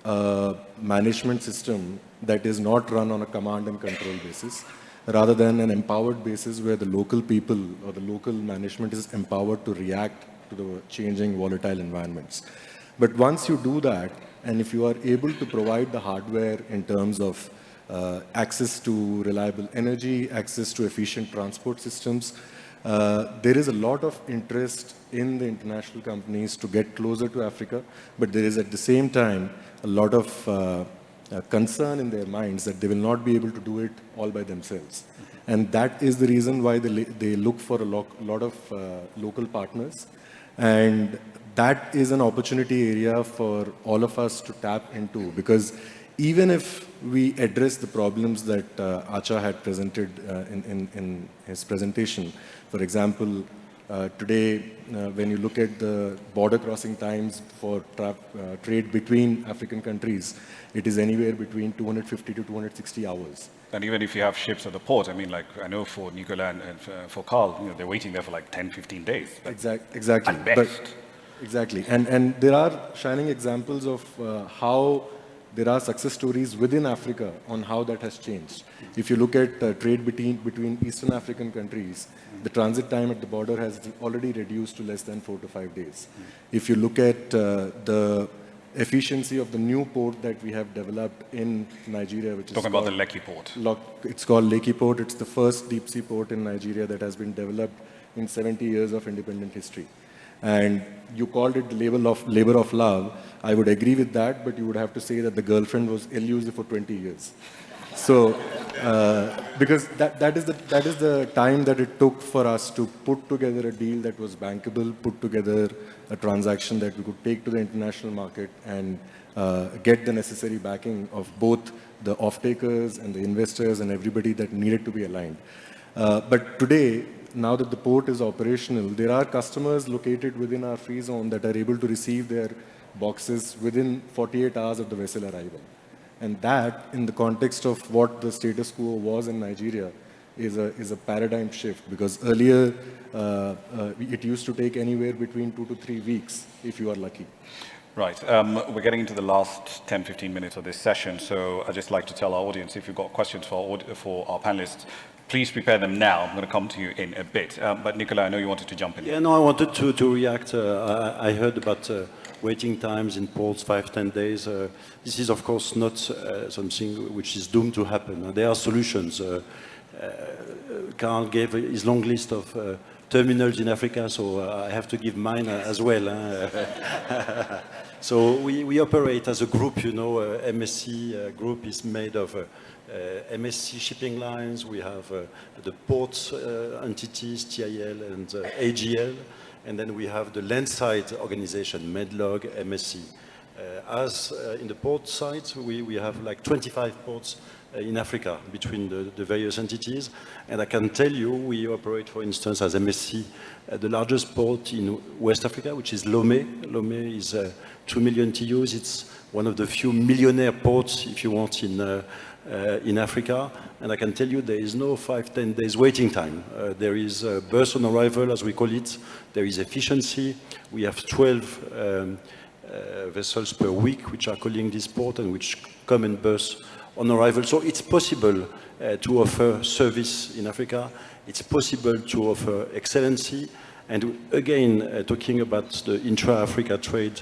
a management system that is not run on a command and control basis, rather than an empowered basis where the local people or the local management is empowered to react to the changing volatile environments. But once you do that, and if you are able to provide the hardware in terms of access to reliable energy, access to efficient transport systems, there is a lot of interest in the international companies to get closer to Africa, but there is at the same time a lot of concern in their minds that they will not be able to do it all by themselves. And that is the reason why they look for a lot of local partners. And that is an opportunity area for all of us to tap into, because even if we address the problems that Acha had presented in his presentation, for example, today, when you look at the border crossing times for trade between African countries, it is anywhere between 250 to 260 hours. And even if you have ships at the port, I mean, like, I know for Nicola and for Carl, they're waiting there for like 10, 15 days. Exactly. At best. Exactly. And there are shining examples of how there are success stories within Africa on how that has changed. If you look at trade between Eastern African countries, the transit time at the border has already reduced to less than 4 to 5 days. If you look at the efficiency of the new port that we have developed in Nigeria, which is talking about the Lekki port. It's called Lekki Port. It's the first deep sea port in Nigeria that has been developed in 70 years of independent history. And you called it the labor of love. I would agree with that, but you would have to say that the girlfriend was elusive for 20 years. So, because that is the time that it took for us to put together a deal that was bankable, put together a transaction that we could take to the international market and get the necessary backing of both the off-takers and the investors and everybody that needed to be aligned. But today, now that the port is operational, there are customers located within our free zone that are able to receive their boxes within 48 hours of the vessel arrival. And that, in the context of what the status quo was in Nigeria, is a paradigm shift, because earlier it used to take anywhere between 2 to 3 weeks if you are lucky. Right. We're getting into the last 10, 15 minutes of this session, so I'd just like to tell our audience, if you've got questions for our panelists, please prepare them now. I'm going to come to you in a bit. But Nicola, I know you wanted to jump in. Yeah, no, I wanted to react. I heard about waiting times in ports, 5-10 days. This is, of course, not something which is doomed to happen. There are solutions. Carl gave his long list of terminals in Africa, so I have to give mine as well. So we operate as a group, you know, MSC group is made of MSC shipping lines, we have the port entities, TIL and AGL, and then we have the landside organization, Medlog, MSC. As in the port side, we have like 25 ports in Africa between the various entities. And I can tell you, we operate, for instance, as MSC, the largest port in West Africa, which is Lomé. Lomé is 2 million TEUs. It's one of the few millionaire ports, if you want, in Africa. And I can tell you there is no 5-10 days waiting time. There is berth on arrival, as we call it. There is efficiency. We have 12 vessels per week which are calling this port and which come and berth on arrival. So it's possible to offer service in Africa. It's possible to offer excellency. And again, talking about the intra-Africa trade,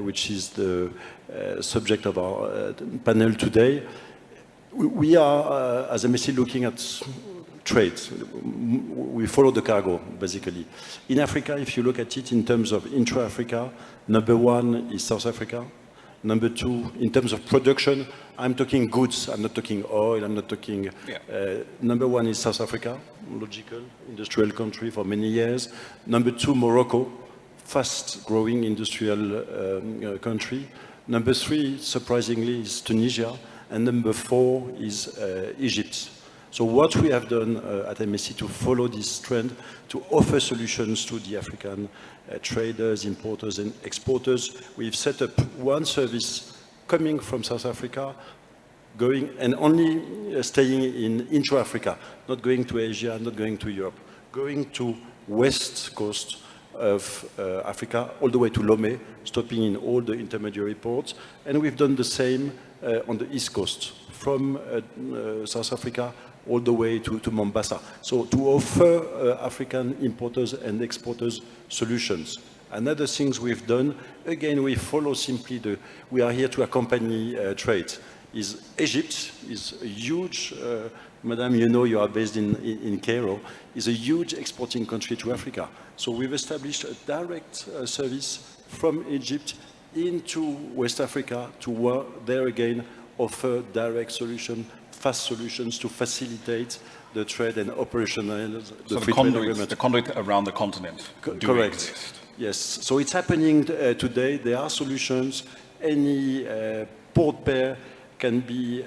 which is the subject of our panel today, we are, as MSC, looking at trade. We follow the cargo, basically. In Africa, if you look at it in terms of intra-Africa, number one is South Africa. Number two, in terms of production, I'm talking goods, I'm not talking oil, I'm not talking... number one is South Africa, logical, industrial country for many years. Number two, Morocco, fast-growing industrial country. Number three, surprisingly, is Tunisia. And number four is Egypt. So what we have done at MSC to follow this trend, to offer solutions to the African traders, importers and exporters, we've set up one service coming from South Africa, going and only staying in intra-Africa, not going to Asia, not going to Europe, going to west coast of Africa, all the way to Lomé, stopping in all the intermediary ports. And we've done the same on the east coast, from South Africa all the way to Mombasa. So to offer African importers and exporters solutions. Another things we've done, again, we follow simply we are here to accompany trade. Egypt is a huge, Madam, you know you are based in Cairo, is a huge exporting country to Africa. So we've established a direct service from Egypt into West Africa to work there again, offer direct solution, fast solutions to facilitate the trade and operationalize the free trade agreement. The conduit around the continent Correct. Exist. Yes, so it's happening today. There are solutions. Any port pair can be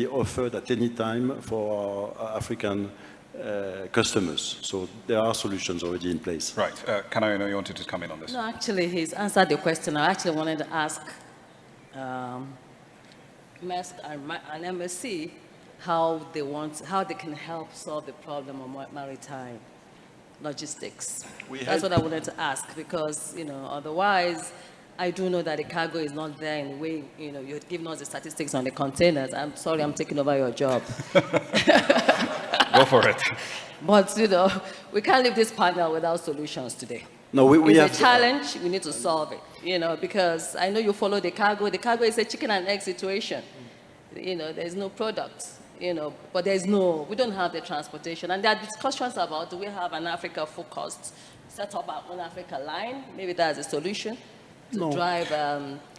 offered at any time for our African customers. So there are solutions already in place. Right. I know you wanted to come in on this. No, actually, he's answered the question. I actually wanted to ask Maersk and MSC how they can help solve the problem of maritime logistics. That's what I wanted to ask, because, you know, otherwise, I do know that the cargo is not there in the way, you know, you're giving us the statistics on the containers. I'm sorry, I'm taking over your job. Go for it. But, you know, we can't leave this panel without solutions today. No, we have a challenge, we need to solve it, you know, because I know you follow the cargo. The cargo is a chicken and egg situation. You know, there's no product, you know, but we don't have the transportation. And there are discussions about, do we have an Africa-focused, set up an Africa line? Maybe that's a solution to drive.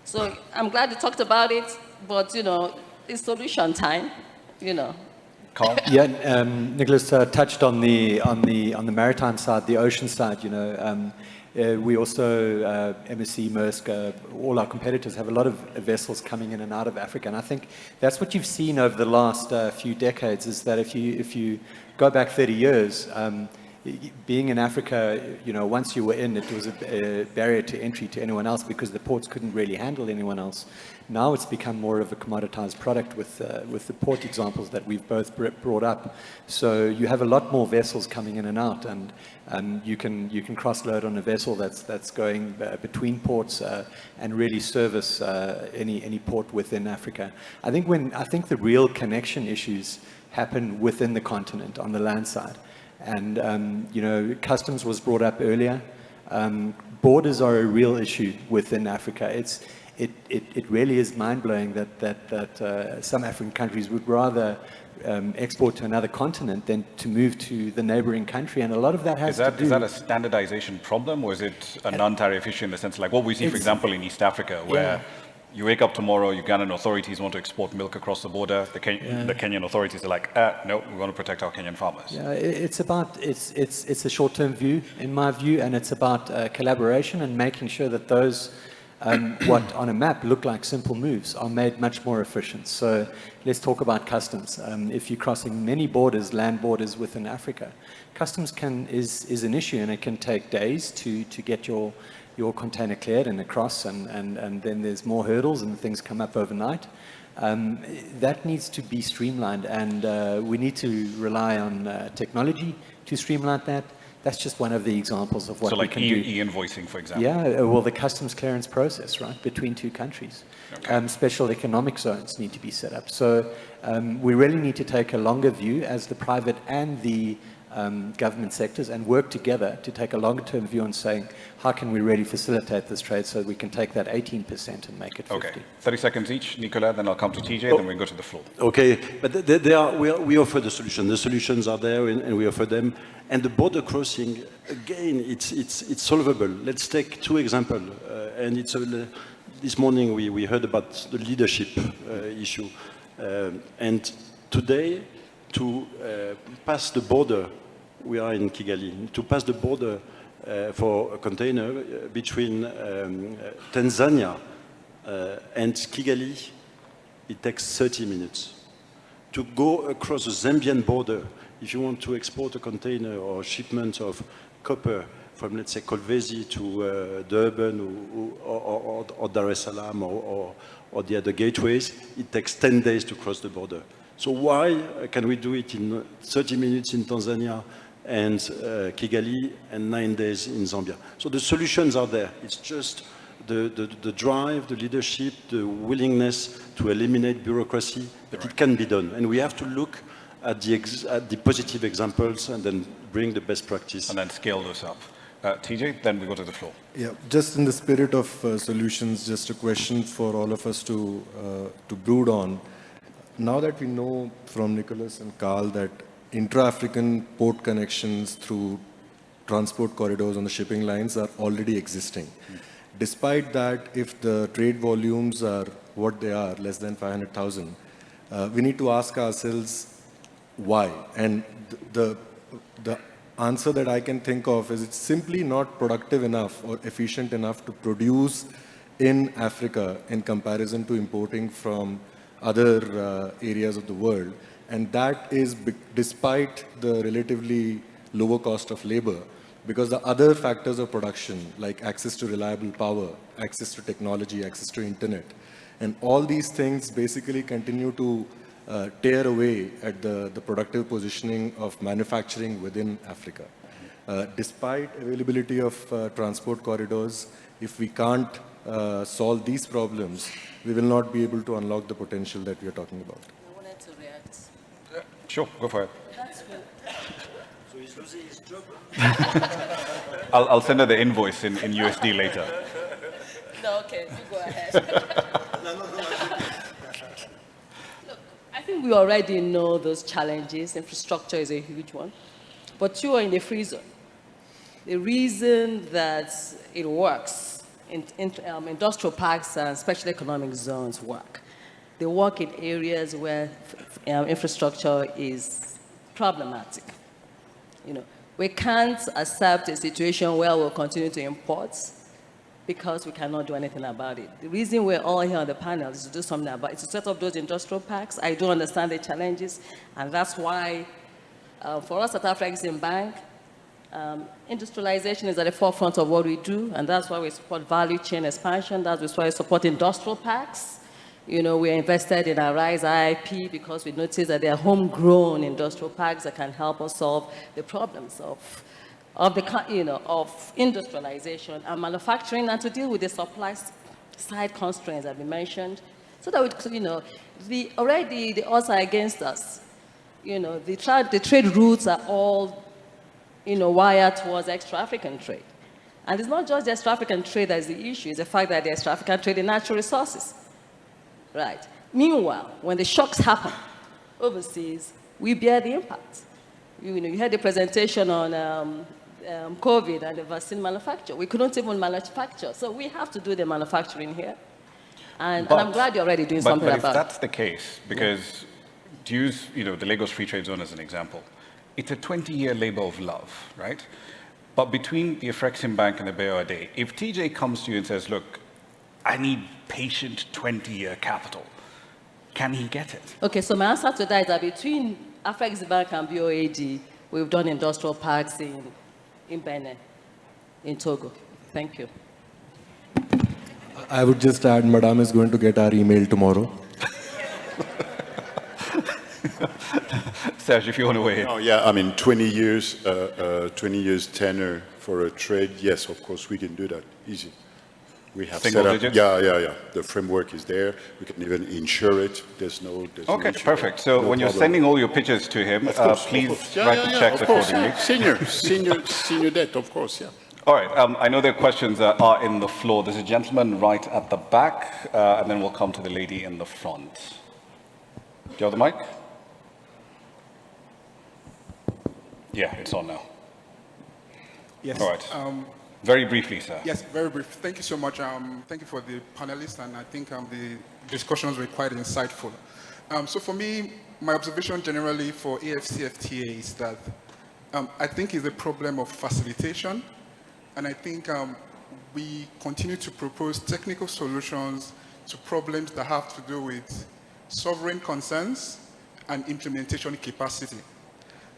So I'm glad you talked about it, but, you know, it's solution time, you know. Carl? Yeah, Nicholas touched on the maritime side, the ocean side. You know, we also MSC, Maersk, all our competitors have a lot of vessels coming in and out of Africa, and I think that's what you've seen over the last few decades. Is that if you go back 30 years, being in Africa, you know, once you were in, it was a barrier to entry to anyone else because the ports couldn't really handle anyone else. Now it's become more of a commoditized product with the port examples that we've both brought up. So you have a lot more vessels coming in and out, and you can cross-load on a vessel that's going between ports and really service any port within Africa. I think the real connection issues happen within the continent on the land side. And, you know, customs was brought up earlier. Borders are a real issue within Africa. It really is mind-blowing that some African countries would rather export to another continent than to move to the neighboring country. And a lot of that has to do... Is that a standardization problem, or is it a non-tariff issue in the sense like what we see, for example, in East Africa, where you wake up tomorrow, Ugandan authorities want to export milk across the border. The Kenyan authorities are like, no, we want to protect our Kenyan farmers. Yeah, it's a short-term view, in my view, and it's about collaboration and making sure that those what on a map look like simple moves are made much more efficient. So let's talk about customs. If you're crossing many borders, land borders within Africa, customs is an issue, and it can take days to get your container cleared and across, and then there's more hurdles and things come up overnight. That needs to be streamlined, and we need to rely on technology to streamline that. That's just one of the examples of what we can do. So like e-invoicing, for example? Yeah, well, the customs clearance process, right, between two countries. Okay. Special economic zones need to be set up. So we really need to take a longer view as the private and the government sectors and work together to take a longer-term view on saying, how can we really facilitate this trade so we can take that 18% and make it 50%? Okay, 30 seconds each. Nicolas, then I'll come to TJ, then we'll go to the floor. Okay, but we offer the solution. The solutions are there, and we offer them. And the border crossing, again, it's solvable. Let's take two examples. And this morning we heard about the leadership issue. And today, to pass the border, we are in Kigali, to pass the border for a container between Tanzania and Kigali, it takes 30 minutes. To go across the Zambian border, if you want to export a container or shipment of copper from, let's say, Kolwezi to Durban or Dar es Salaam or the other gateways, it takes 10 days to cross the border. So why can we do it in 30 minutes in Tanzania and Kigali and 9 days in Zambia? So the solutions are there. It's just the drive, the leadership, the willingness to eliminate bureaucracy, but it can be done. And we have to look at the positive examples and then bring the best practice. And then scale those up. TJ, then we go to the floor. Yeah, just in the spirit of solutions, just a question for all of us to brood on. Now that we know from Nicholas and Carl that intra-African port connections through transport corridors on the shipping lines are already existing. Despite that, if the trade volumes are what they are, less than 500,000, we need to ask ourselves why. And the answer that I can think of is it's simply not productive enough or efficient enough to produce in Africa in comparison to importing from other areas of the world. And that is despite the relatively lower cost of labor, because the other factors of production, like access to reliable power, access to technology, access to internet, and all these things basically continue to tear away at the productive positioning of manufacturing within Africa. Despite availability of transport corridors, if we can't solve these problems, we will not be able to unlock the potential that we are talking about. I wanted to react. Sure, go for it. That's good. So he's losing his job. I'll send her the invoice in USD later. No, okay, you go ahead. Look, I think we already know those challenges. Infrastructure is a huge one. But you are in the free zone. The reason that it works, industrial parks and special economic zones work. They work in areas where infrastructure is problematic. You know, we can't accept a situation where we'll continue to import because we cannot do anything about it. The reason we're all here on the panel is to do something about it, to set up those industrial parks. I do understand the challenges, and that's why for us at AfCFTA Bank, Industrialization is at the forefront of what we do, and that's why we support value chain expansion. That's why we support industrial parks. You know, we are invested in our RISE IIP because we noticed that they are homegrown industrial parks that can help us solve the problems of industrialization and manufacturing, and to deal with the supply side constraints that we mentioned, so that we could, already the odds are against us. The trade routes are all, wired towards extra-African trade. And it's not just the extra-African trade that is the issue, it's the fact that the extra-African trade in natural resources. Right. Meanwhile, when the shocks happen overseas, we bear the impact. You had the presentation on COVID and the vaccine manufacture. We couldn't even manufacture, so we have to do the manufacturing here. And I'm glad you're already doing something about it. But if that's the case, because to use the Lagos Free Trade Zone as an example, it's a 20-year labor of love, right? But between the AfCFTA Bank and the BOAD, if TJ comes to you and says, look, I need patient 20-year capital, can he get it? Okay, so my answer to that is that between AfCFTA Bank and BOAD, we've done industrial parks in Benin, in Togo. Thank you. I would just add, Madam is going to get our email tomorrow. Serge, if you want to weigh in. Oh, yeah, I mean, 20 years tenure for a trade, yes, of course, we can do that, easy. We have Single set up, digits? yeah. The framework is there. We can even insure it. There's no Okay, issue. perfect. So when you're sending all your pitches to him, please write the checks accordingly. Senior debt, of course, yeah. All right, I know there are questions are in the floor. There's a gentleman right at the back, and then we'll come to the lady in the front. Do you have the mic? Yeah, it's on now. Yes. All right. Very briefly, sir. Yes, very brief. Thank you so much. Thank you for the panelists, and I think the discussions were quite insightful. So for me, my observation generally for AfCFTA is that I think it's a problem of facilitation, and I think we continue to propose technical solutions to problems that have to do with sovereign concerns and implementation capacity.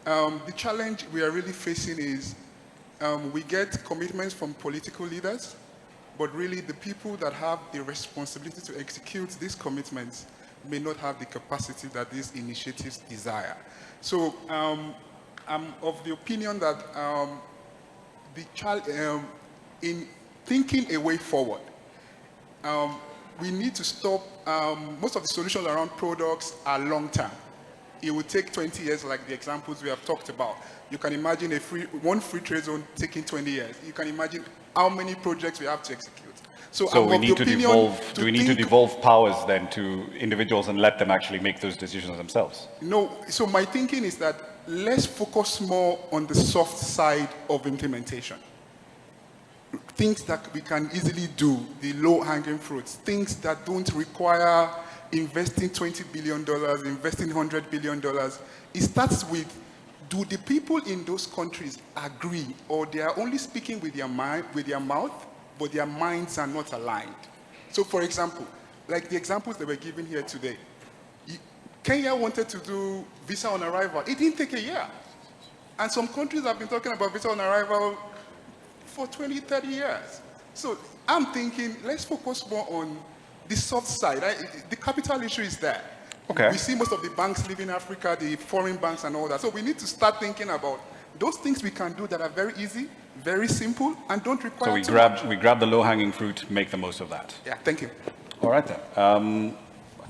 The challenge we are really facing is we get commitments from political leaders, but really the people that have the responsibility to execute these commitments may not have the capacity that these initiatives desire. So I'm of the opinion that in thinking a way forward, we need to stop, most of the solutions around products are long-term. It would take 20 years like the examples we have talked about. You can imagine one free trade zone taking 20 years. You can imagine how many projects we have to execute. So we need to devolve, do we need to devolve powers then to individuals and let them actually make those decisions themselves? No, so my thinking is that let's focus more on the soft side of implementation. Things that we can easily do, the low-hanging fruits, things that don't require investing $20 billion, investing $100 billion. It starts with, do the people in those countries agree, or they are only speaking with their mouth, but their minds are not aligned? So for example, like the examples that were given here today, Kenya wanted to do visa on arrival. It didn't take a year. And some countries have been talking about visa on arrival for 20, 30 years. So I'm thinking, let's focus more on the soft side. The capital issue is there. Okay. We see most of the banks leaving Africa, the foreign banks and all that. So we need to start thinking about those things we can do that are very easy, very simple, and don't require So we grab the low-hanging fruit, make the most of that. Yeah, thank you. All right then.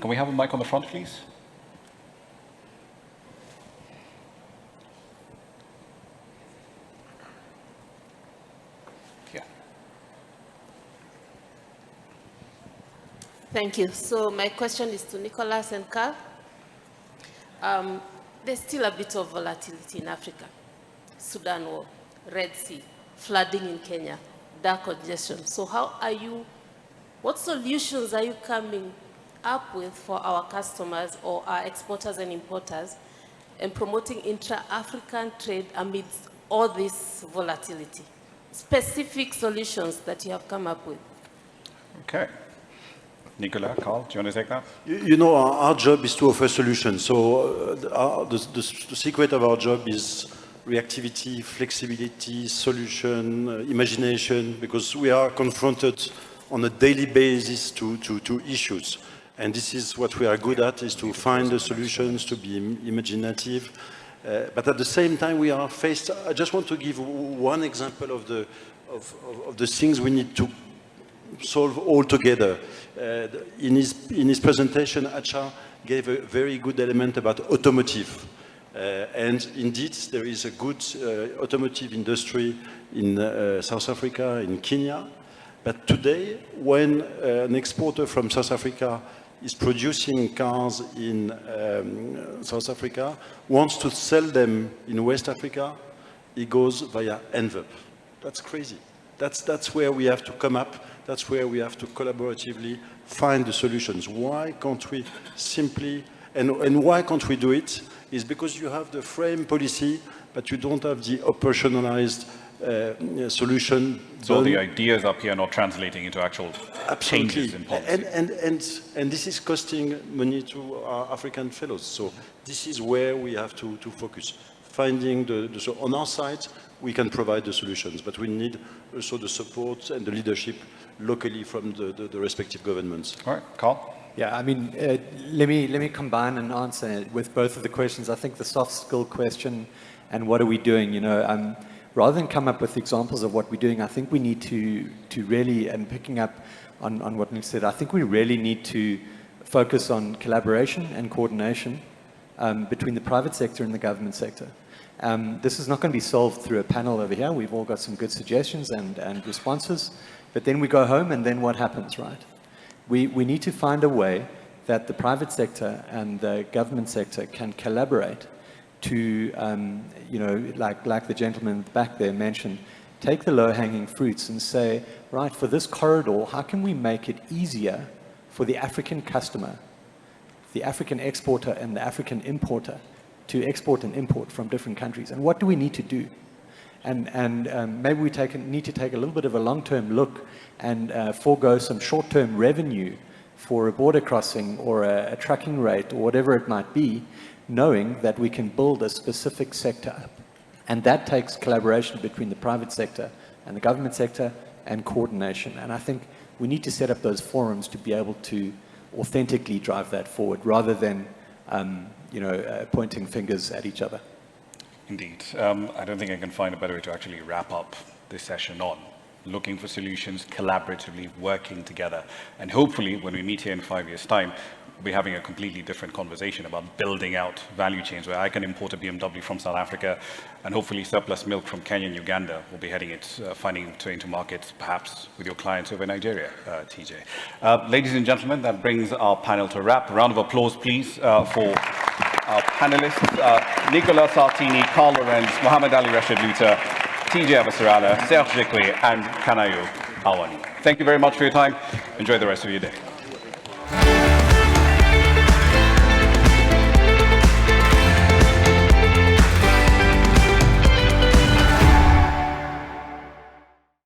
Can we have a mic on the front, please? Thank you. So my question is to Nicholas and Carl. There's still a bit of volatility in Africa. Sudan war, Red Sea, flooding in Kenya, dark congestion. So what solutions are you coming up with for our customers or our exporters and importers in promoting intra-African trade amidst all this volatility? Specific solutions that you have come up with. Okay. Nicolas, Carl, do you want to take that? You know, our job is to offer solutions. So the secret of our job is reactivity, flexibility, solution, imagination, because we are confronted on a daily basis to issues. And this is what we are good at, is to find the solutions, to be imaginative. But at the same time, we are faced, I just want to give one example of the things we need to solve all together. In his presentation, Acha gave a very good element about automotive. And indeed, there is a good automotive industry in South Africa, in Kenya. But today, when an exporter from South Africa is producing cars in South Africa, wants to sell them in West Africa, he goes via Envelope. That's crazy. That's where we have to come up. That's where we have to collaboratively find the solutions. Why can't we simply, and why can't we do it? Is because you have the frame policy, but you don't have the operationalized solution. So the ideas up here are not translating into actual changes in policy. And this is costing money to our African fellows. So this is where we have to focus. Finding so on our side, we can provide the solutions, but we need also the support and the leadership locally from the respective governments. All right, Carl? Yeah, I mean, let me combine and answer with both of the questions. I think the soft skill question and what are we doing, rather than come up with examples of what we're doing, I think we need to really, and picking up on what Nick said, I think we really need to focus on collaboration and coordination between the private sector and the government sector. This is not going to be solved through a panel over here. We've all got some good suggestions and responses, but then we go home and then what happens, right? We need to find a way that the private sector and the government sector can collaborate to, like the gentleman in the back there mentioned, take the low-hanging fruits and say, right, for this corridor, how can we make it easier for the African customer, the African exporter and the African importer to export and import from different countries? And what do we need to do? And maybe we need to take a little bit of a long-term look and forego some short-term revenue for a border crossing or a trucking rate or whatever it might be, knowing that we can build a specific sector up. And that takes collaboration between the private sector and the government sector and coordination. And I think we need to set up those forums to be able to authentically drive that forward rather than pointing fingers at each other. Indeed. I don't think I can find a better way to actually wrap up this session on looking for solutions, collaboratively working together. And hopefully, when we meet here in 5 years' time, we'll be having a completely different conversation about building out value chains where I can import a BMW from South Africa and hopefully surplus milk from Kenya and Uganda will be finding its way into markets, perhaps with your clients over Nigeria, TJ. Ladies and gentlemen, that brings our panel to a wrap. A round of applause, please, for our panelists, Nicolas Sartini, Carl Lorenz, Mohamed Ali Rashid Luta, TJ Abasarala, Serge Jekwe, and Kanayo Awani. Thank you very much for your time. Enjoy the rest of your day.